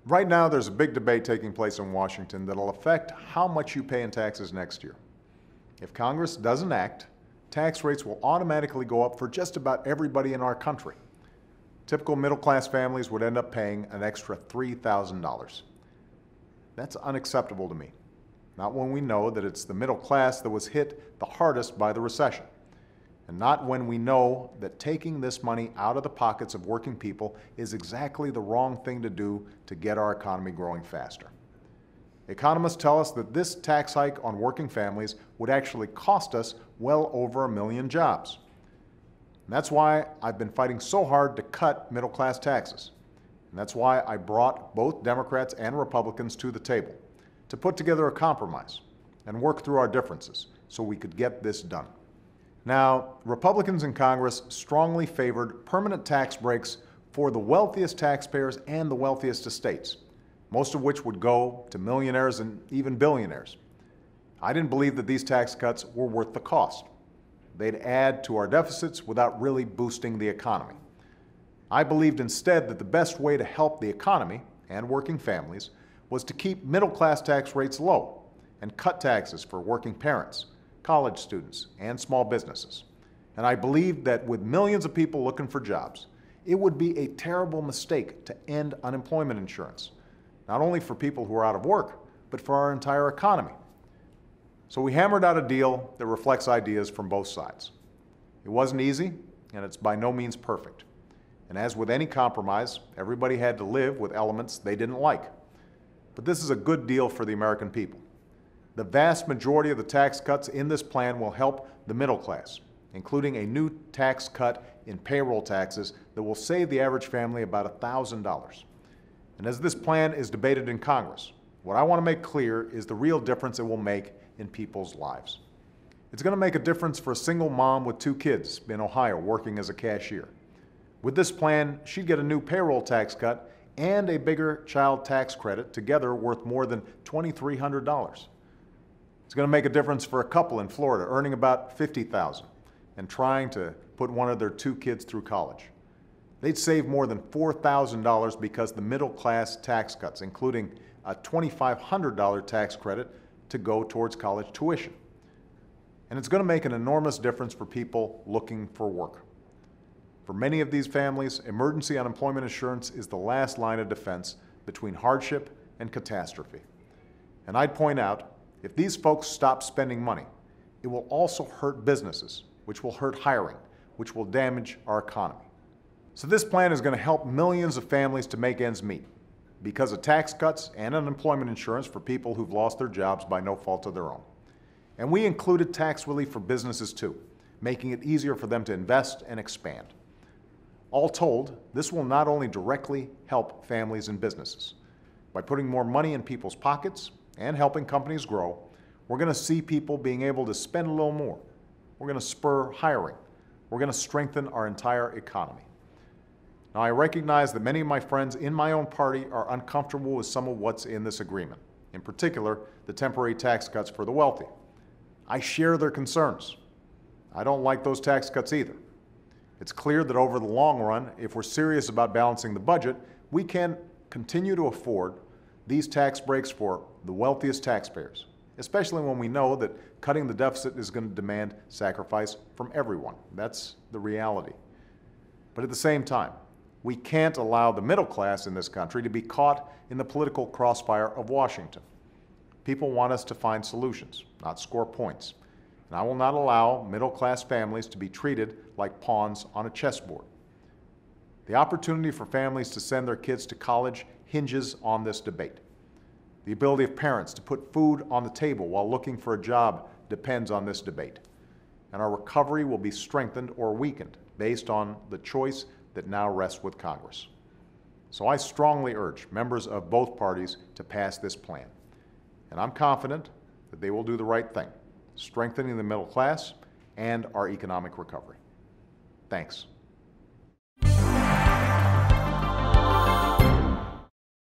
Right now, there's a big debate taking place in Washington that'll affect how much you pay in taxes next year. If Congress doesn't act, tax rates will automatically go up for just about everybody in our country. Typical middle-class families would end up paying an extra $3,000. That's unacceptable to me, not when we know that it's the middle class that was hit the hardest by the recession, and not when we know that taking this money out of the pockets of working people is exactly the wrong thing to do to get our economy growing faster. Economists tell us that this tax hike on working families would actually cost us well over 1 million jobs. And that's why I've been fighting so hard to cut middle-class taxes. And that's why I brought both Democrats and Republicans to the table to put together a compromise and work through our differences so we could get this done. Now, Republicans in Congress strongly favored permanent tax breaks for the wealthiest taxpayers and the wealthiest estates, most of which would go to millionaires and even billionaires. I didn't believe that these tax cuts were worth the cost. They'd add to our deficits without really boosting the economy. I believed instead that the best way to help the economy and working families was to keep middle-class tax rates low and cut taxes for working parents, college students, and small businesses. And I believed that with millions of people looking for jobs, it would be a terrible mistake to end unemployment insurance, not only for people who are out of work, but for our entire economy. So we hammered out a deal that reflects ideas from both sides. It wasn't easy, and it's by no means perfect. And as with any compromise, everybody had to live with elements they didn't like. But this is a good deal for the American people. The vast majority of the tax cuts in this plan will help the middle class, including a new tax cut in payroll taxes that will save the average family about $1,000. And as this plan is debated in Congress, what I want to make clear is the real difference it will make in people's lives. It's going to make a difference for a single mom with 2 kids in Ohio working as a cashier. With this plan, she'd get a new payroll tax cut and a bigger child tax credit, together worth more than $2,300. It's going to make a difference for a couple in Florida earning about $50,000 and trying to put one of their 2 kids through college. They'd save more than $4,000 because the middle class tax cuts, including a $2,500 tax credit to go towards college tuition. And it's going to make an enormous difference for people looking for work. For many of these families, emergency unemployment insurance is the last line of defense between hardship and catastrophe. And I'd point out, if these folks stop spending money, it will also hurt businesses, which will hurt hiring, which will damage our economy. So this plan is going to help millions of families to make ends meet because of tax cuts and unemployment insurance for people who've lost their jobs by no fault of their own. And we included tax relief for businesses too, making it easier for them to invest and expand. All told, this will not only directly help families and businesses. By putting more money in people's pockets and helping companies grow, we're going to see people being able to spend a little more. We're going to spur hiring. We're going to strengthen our entire economy. Now, I recognize that many of my friends in my own party are uncomfortable with some of what's in this agreement, in particular, the temporary tax cuts for the wealthy. I share their concerns. I don't like those tax cuts either. It's clear that over the long run, if we're serious about balancing the budget, we can continue to afford these tax breaks for the wealthiest taxpayers, especially when we know that cutting the deficit is going to demand sacrifice from everyone. That's the reality. But at the same time, we can't allow the middle class in this country to be caught in the political crossfire of Washington. People want us to find solutions, not score points. And I will not allow middle-class families to be treated like pawns on a chessboard. The opportunity for families to send their kids to college hinges on this debate. The ability of parents to put food on the table while looking for a job depends on this debate. And our recovery will be strengthened or weakened based on the choice that now rests with Congress. So I strongly urge members of both parties to pass this plan. And I'm confident that they will do the right thing, strengthening the middle class and our economic recovery. Thanks.